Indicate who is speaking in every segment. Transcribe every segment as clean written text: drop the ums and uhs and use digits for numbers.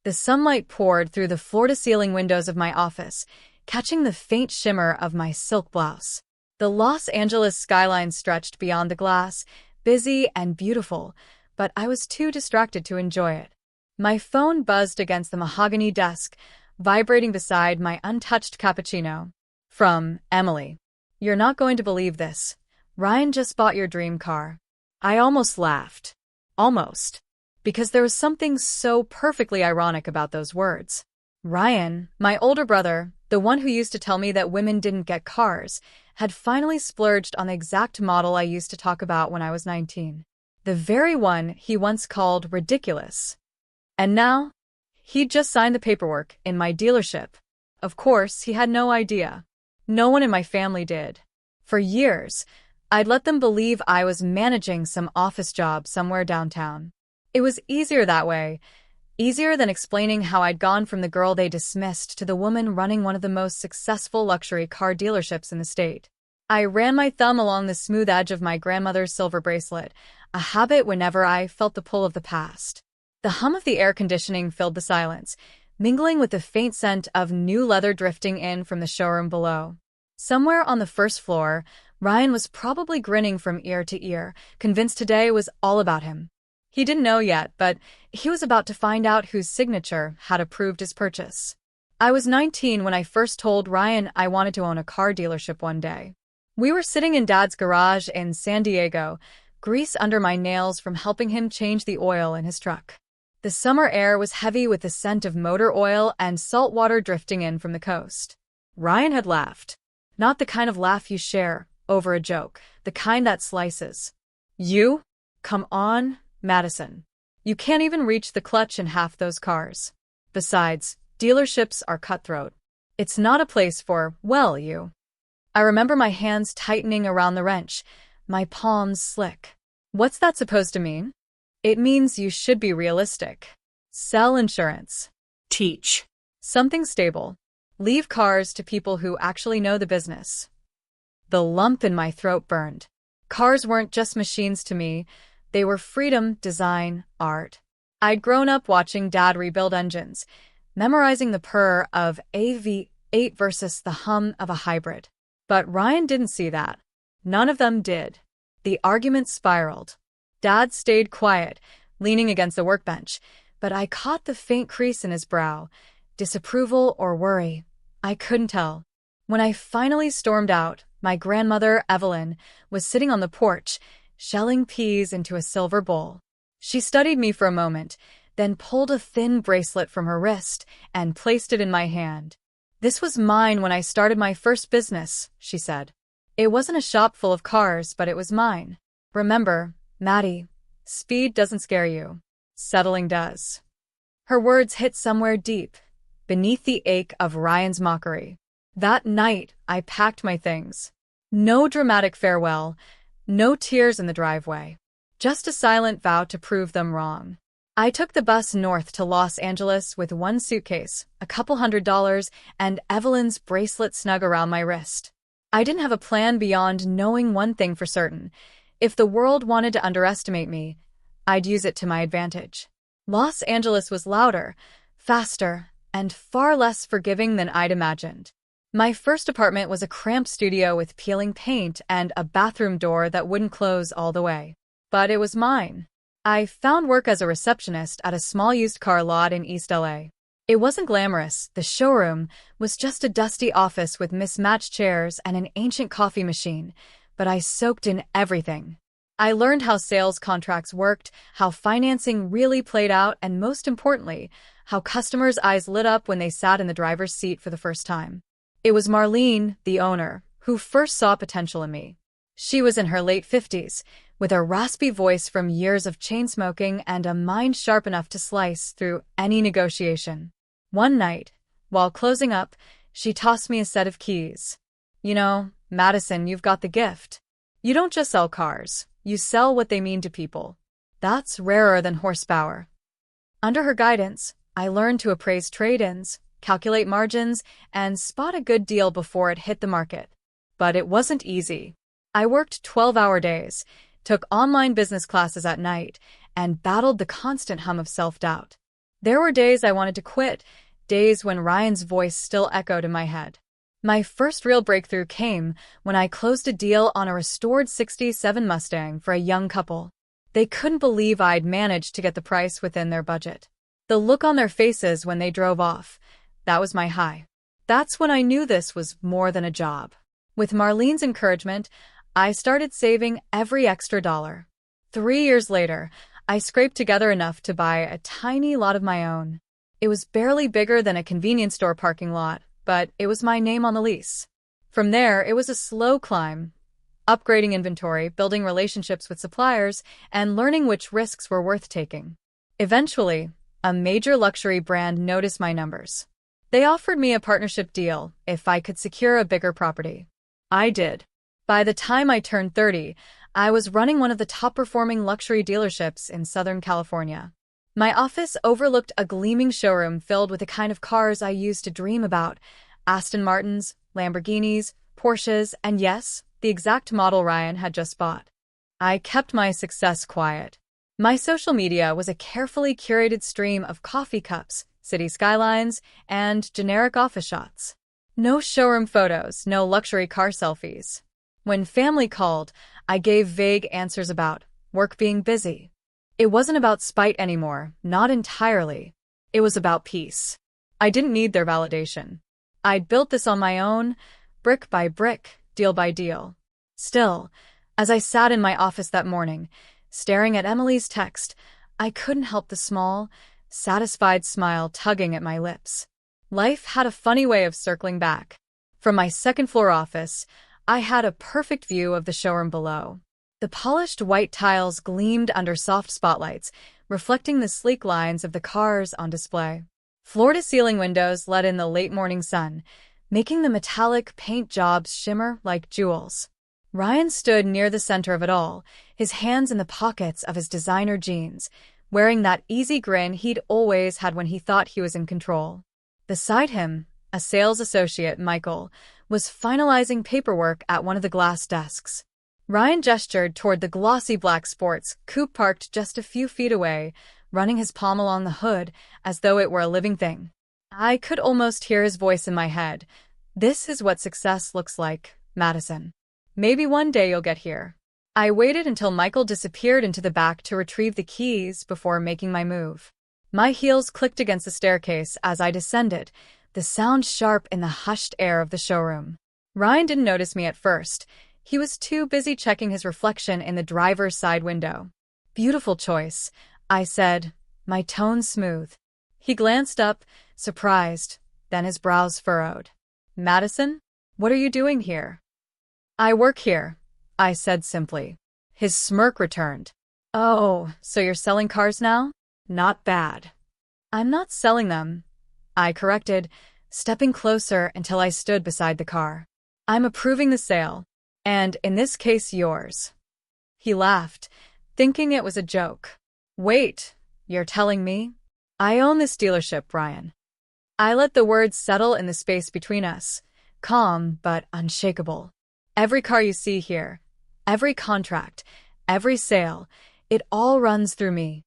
Speaker 1: The sunlight poured through the floor-to-ceiling windows of my office, catching the faint shimmer of my silk blouse. The Los Angeles skyline stretched beyond the glass, busy and beautiful, but I was too distracted to enjoy it. My phone buzzed against the mahogany desk, vibrating beside my untouched cappuccino. From Emily. "You're not going to believe this. Ryan just bought your dream car." I almost laughed. Almost. Because there was something so perfectly ironic about those words. Ryan, my older brother, the one who used to tell me that women didn't get cars, had finally splurged on the exact model I used to talk about when I was 19. The very one he once called ridiculous. And now, he'd just signed the paperwork in my dealership. Of course, he had no idea. No one in my family did. For years, I'd let them believe I was managing some office job somewhere downtown. It was easier that way, easier than explaining how I'd gone from the girl they dismissed to the woman running one of the most successful luxury car dealerships in the state. I ran my thumb along the smooth edge of my grandmother's silver bracelet, a habit whenever I felt the pull of the past. The hum of the air conditioning filled the silence, mingling with the faint scent of new leather drifting in from the showroom below. Somewhere on the first floor, Ryan was probably grinning from ear to ear, convinced today was all about him. He didn't know yet, but he was about to find out whose signature had approved his purchase. I was 19 when I first told Ryan I wanted to own a car dealership one day. We were sitting in Dad's garage in San Diego, grease under my nails from helping him change the oil in his truck. The summer air was heavy with the scent of motor oil and salt water drifting in from the coast. Ryan had laughed. Not the kind of laugh you share over a joke, the kind that slices. "You? Come on, Madison. You can't even reach the clutch in half those cars. Besides, dealerships are cutthroat. It's not a place for, well, you." I remember my hands tightening around the wrench, my palms slick. What's that supposed to mean? It means you should be realistic. Sell insurance.
Speaker 2: Teach.
Speaker 1: Something stable. Leave cars to people who actually know the business. The lump in my throat burned. Cars weren't just machines to me. They were freedom, design, art. I'd grown up watching Dad rebuild engines, memorizing the purr of a V8 versus the hum of a hybrid. But Ryan didn't see that. None of them did. The argument spiraled. Dad stayed quiet, leaning against the workbench, but I caught the faint crease in his brow. Disapproval or worry, I couldn't tell. When I finally stormed out, my grandmother, Evelyn, was sitting on the porch, shelling peas into a silver bowl. She studied me for a moment, then pulled a thin bracelet from her wrist and placed it in my hand. "This was mine when I started my first business," she said. "It wasn't a shop full of cars, but it was mine. Remember, Maddie, speed doesn't scare you. Settling does." Her words hit somewhere deep, beneath the ache of Ryan's mockery. That night, I packed my things. No dramatic farewell, no tears in the driveway. Just a silent vow to prove them wrong. I took the bus north to Los Angeles with one suitcase, a couple $100s, and Evelyn's bracelet snug around my wrist. I didn't have a plan beyond knowing one thing for certain. If the world wanted to underestimate me, I'd use it to my advantage. Los Angeles was louder, faster, and far less forgiving than I'd imagined. My first apartment was a cramped studio with peeling paint and a bathroom door that wouldn't close all the way. But it was mine. I found work as a receptionist at a small used car lot in East LA. It wasn't glamorous. The showroom was just a dusty office with mismatched chairs and an ancient coffee machine, but I soaked in everything. I learned how sales contracts worked, how financing really played out, and most importantly, how customers' eyes lit up when they sat in the driver's seat for the first time. It was Marlene, the owner, who first saw potential in me. She was in her late 50s, with a raspy voice from years of chain smoking and a mind sharp enough to slice through any negotiation. One night, while closing up, she tossed me a set of keys. "You know, Madison, you've got the gift. You don't just sell cars, you sell what they mean to people. That's rarer than horsepower." Under her guidance, I learned to appraise trade-ins, calculate margins, and spot a good deal before it hit the market. But it wasn't easy. I worked 12-hour days, took online business classes at night, and battled the constant hum of self-doubt. There were days I wanted to quit, days when Ryan's voice still echoed in my head. My first real breakthrough came when I closed a deal on a restored '67 Mustang for a young couple. They couldn't believe I'd managed to get the price within their budget. The look on their faces when they drove off, that was my high. That's when I knew this was more than a job. With Marlene's encouragement, I started saving every extra dollar. 3 years later, I scraped together enough to buy a tiny lot of my own. It was barely bigger than a convenience store parking lot, but it was my name on the lease. From there, it was a slow climb, upgrading inventory, building relationships with suppliers, and learning which risks were worth taking. Eventually, a major luxury brand noticed my numbers. They offered me a partnership deal if I could secure a bigger property. I did. By the time I turned 30, I was running one of the top-performing luxury dealerships in Southern California. My office overlooked a gleaming showroom filled with the kind of cars I used to dream about: Aston Martins, Lamborghinis, Porsches, and yes, the exact model Ryan had just bought. I kept my success quiet. My social media was a carefully curated stream of coffee cups, city skylines, and generic office shots. No showroom photos, no luxury car selfies. When family called, I gave vague answers about work being busy. It wasn't about spite anymore, not entirely. It was about peace. I didn't need their validation. I'd built this on my own, brick by brick, deal by deal. Still, as I sat in my office that morning, staring at Emily's text, I couldn't help the small, satisfied smile tugging at my lips. Life had a funny way of circling back. From my second-floor office, I had a perfect view of the showroom below. The polished white tiles gleamed under soft spotlights, reflecting the sleek lines of the cars on display. Floor-to-ceiling windows let in the late-morning sun, making the metallic paint jobs shimmer like jewels. Ryan stood near the center of it all, his hands in the pockets of his designer jeans, wearing that easy grin he'd always had when he thought he was in control. Beside him, a sales associate, Michael, was finalizing paperwork at one of the glass desks. Ryan gestured toward the glossy black sports coupe parked just a few feet away, running his palm along the hood as though it were a living thing. I could almost hear his voice in my head. "This is what success looks like, Madison. Maybe one day you'll get here." I waited until Michael disappeared into the back to retrieve the keys before making my move. My heels clicked against the staircase as I descended, the sound sharp in the hushed air of the showroom. Ryan didn't notice me at first. He was too busy checking his reflection in the driver's side window. "Beautiful choice," I said, my tone smooth. He glanced up, surprised, then his brows furrowed. "Madison, what are you doing here?" "I work here," I said simply. His smirk returned. "Oh, so you're selling cars now? Not bad." "I'm not selling them," I corrected, stepping closer until I stood beside the car. "I'm approving the sale. And in this case, yours." He laughed, thinking it was a joke. "Wait, you're telling me?" "I own this dealership, Ryan." I let the words settle in the space between us, calm but unshakable. "Every car you see here, every contract, every sale, it all runs through me."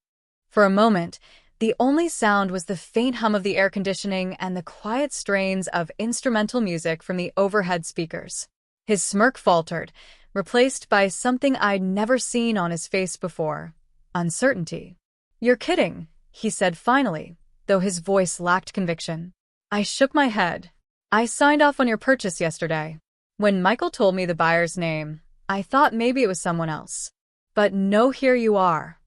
Speaker 1: For a moment, the only sound was the faint hum of the air conditioning and the quiet strains of instrumental music from the overhead speakers. His smirk faltered, replaced by something I'd never seen on his face before: uncertainty. "You're kidding," he said finally, though his voice lacked conviction. I shook my head. "I signed off on your purchase yesterday." When Michael told me the buyer's name, I thought maybe it was someone else. But no, here you are.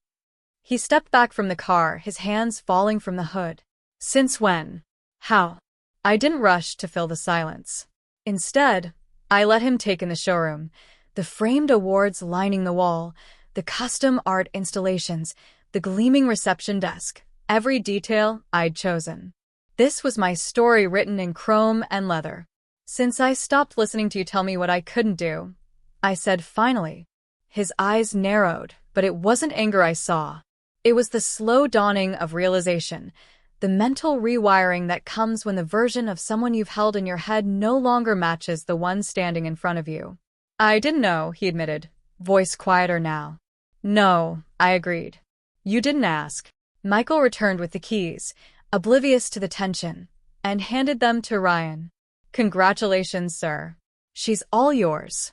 Speaker 1: He stepped back from the car, his hands falling from the hood. "Since when? How?" I didn't rush to fill the silence. Instead, I let him take in the showroom, the framed awards lining the wall, the custom art installations, the gleaming reception desk, every detail I'd chosen. This was my story written in chrome and leather. "Since I stopped listening to you tell me what I couldn't do," I said finally. His eyes narrowed, but it wasn't anger I saw. It was the slow dawning of realization, the mental rewiring that comes when the version of someone you've held in your head no longer matches the one standing in front of you. "I didn't know," he admitted, voice quieter now. "No," I agreed. "You didn't ask." Michael returned with the keys, oblivious to the tension, and handed them to Ryan. Congratulations, sir. She's all yours.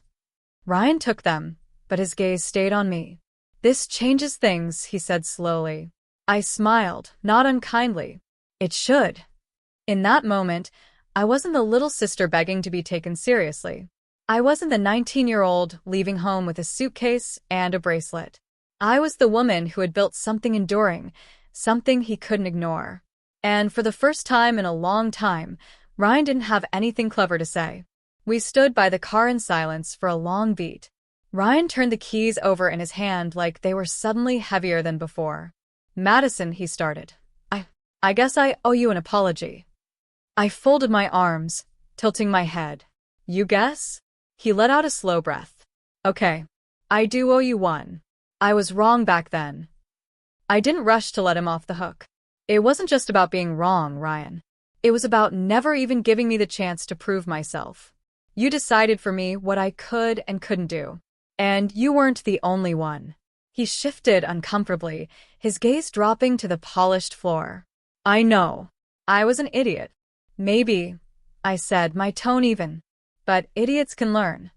Speaker 1: Ryan took them, but his gaze stayed on me. This changes things, he said slowly. I smiled, not unkindly. It should. In that moment, I wasn't the little sister begging to be taken seriously. I wasn't the 19-year-old leaving home with a suitcase and a bracelet. I was the woman who had built something enduring, something he couldn't ignore. And for the first time in a long time, Ryan didn't have anything clever to say. We stood by the car in silence for a long beat. Ryan turned the keys over in his hand like they were suddenly heavier than before. Madison, he started. I guess I owe you an apology. I folded my arms, tilting my head. You guess? He let out a slow breath. Okay. I do owe you one. I was wrong back then. I didn't rush to let him off the hook. It wasn't just about being wrong, Ryan. It was about never even giving me the chance to prove myself. You decided for me what I could and couldn't do. And you weren't the only one. He shifted uncomfortably, his gaze dropping to the polished floor. I know. I was an idiot. Maybe, I said, my tone even. But idiots can learn.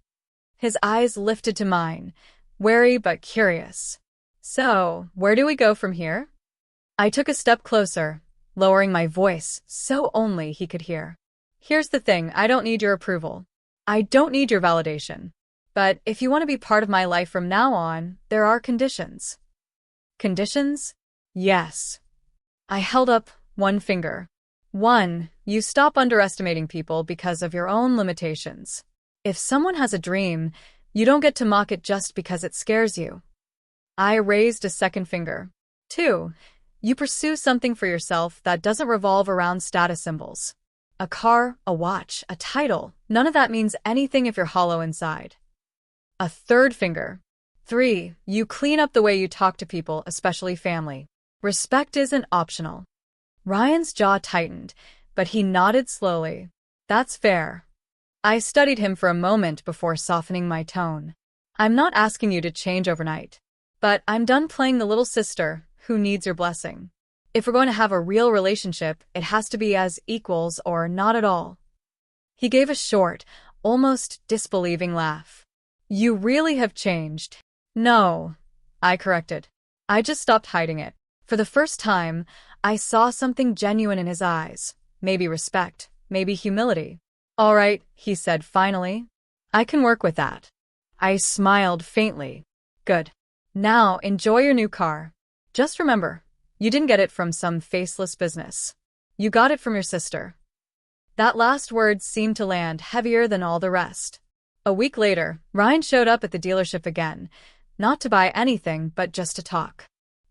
Speaker 1: His eyes lifted to mine, wary but curious. So, where do we go from here? I took a step closer, lowering my voice so only he could hear. Here's the thing, I don't need your approval. I don't need your validation. But if you want to be part of my life from now on, there are conditions. Conditions? Yes. I held up one finger. 1. You stop underestimating people because of your own limitations. If someone has a dream, you don't get to mock it just because it scares you. I raised a second finger. 2. You pursue something for yourself that doesn't revolve around status symbols. A car, a watch, a title, none of that means anything if you're hollow inside. A third finger. 3. You clean up the way you talk to people, especially family. Respect isn't optional. Ryan's jaw tightened, but he nodded slowly. That's fair. I studied him for a moment before softening my tone. I'm not asking you to change overnight, but I'm done playing the little sister who needs your blessing. If we're going to have a real relationship, it has to be as equals or not at all. He gave a short, almost disbelieving laugh. You really have changed. No, I corrected. I just stopped hiding it. For the first time, I saw something genuine in his eyes. Maybe respect, maybe humility. All right, he said finally. I can work with that. I smiled faintly. Good. Now enjoy your new car. Just remember, you didn't get it from some faceless business. You got it from your sister. That last word seemed to land heavier than all the rest. A week later, Ryan showed up at the dealership again, not to buy anything but just to talk.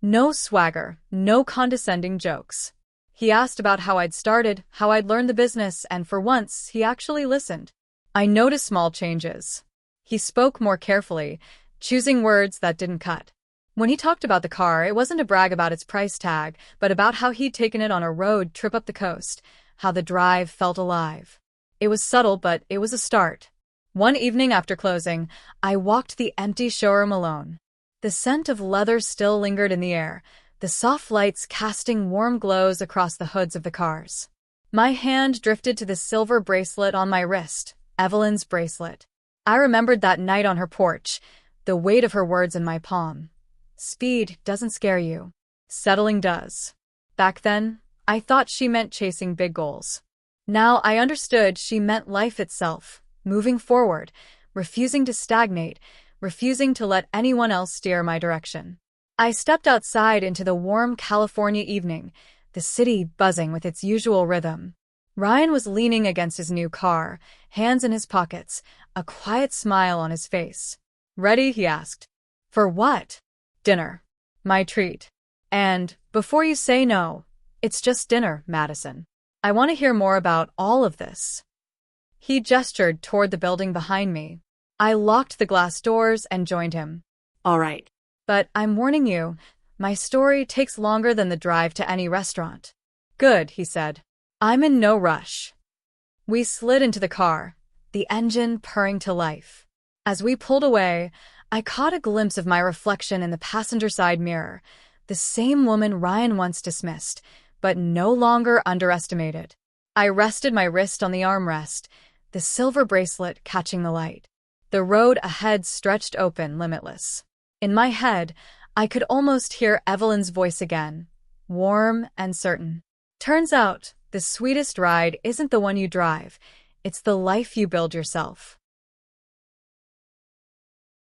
Speaker 1: No swagger, no condescending jokes. He asked about how I'd started, how I'd learned the business, and for once, he actually listened. I noticed small changes. He spoke more carefully, choosing words that didn't cut. When he talked about the car, it wasn't to brag about its price tag, but about how he'd taken it on a road trip up the coast, how the drive felt alive. It was subtle, but it was a start. One evening after closing, I walked the empty showroom alone. The scent of leather still lingered in the air, the soft lights casting warm glows across the hoods of the cars. My hand drifted to the silver bracelet on my wrist, Evelyn's bracelet. I remembered that night on her porch, the weight of her words in my palm. Speed doesn't scare you. Settling does. Back then, I thought she meant chasing big goals. Now I understood she meant life itself, moving forward, refusing to stagnate, refusing to let anyone else steer my direction. I stepped outside into the warm California evening, the city buzzing with its usual rhythm. Ryan was leaning against his new car, hands in his pockets, a quiet smile on his face. Ready? He asked. For what? Dinner. My treat. And, before you say no, it's just dinner, Madison. I want to hear more about all of this. He gestured toward the building behind me. I locked the glass doors and joined him. All right. But I'm warning you, my story takes longer than the drive to any restaurant. Good, he said. I'm in no rush. We slid into the car, the engine purring to life. As we pulled away, I caught a glimpse of my reflection in the passenger side mirror, the same woman Ryan once dismissed, but no longer underestimated. I rested my wrist on the armrest, the silver bracelet catching the light. The road ahead stretched open, limitless. In my head, I could almost hear Evelyn's voice again, warm and certain. Turns out, the sweetest ride isn't the one you drive, it's the life you build yourself.